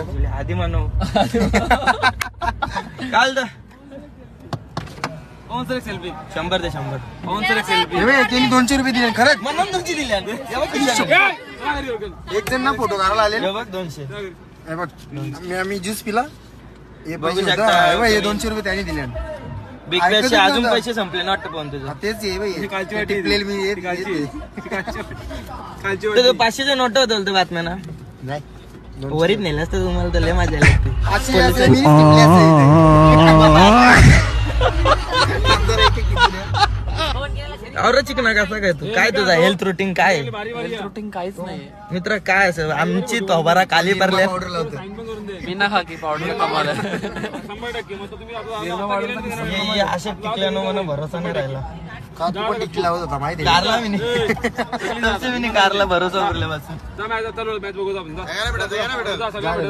आधी म्हणू काल तर 100 ते 100 200 रुपये दिले खरंच म्हणून तुमची दिली एक जण ना फोटो काढायला आले बघ 200 हे बघ मी ज्यूस पिला हे बघू पैसे शकता. होतं. हे बघ, हे 200 रुपये त्यांनी दिले बिग ऐकतच बॅशचे अजून नव्हता. पैसे संपले ना वाटतं पाहून तुझं तेच आहे बाई टिपलेलं मी हे- हे- तर 500चे नोट होतं ते बातम्या ना नाही वरीत नेलं असतं तुम्हाला तर लय मजा आली असती. असे असले मी टिपले असते. और चिकना कसा काय तू काय तुझा हेल्थ रुटीन काय आहे? रुटीन काहीच नाही मित्र काय असं आमची तोबारा काली पडल्या पावडर लावतो बिना खाकी पावडर कमाला हे अशा टिकल्यानं मला भरोसा नाही राहिला का तू पण टिकली लावत होता माहिती आहे? कारला मी नाही तुमच्या मी नाही कारला भरोसा उरल्यापासून जा ना बेटा, जा ना बेटा.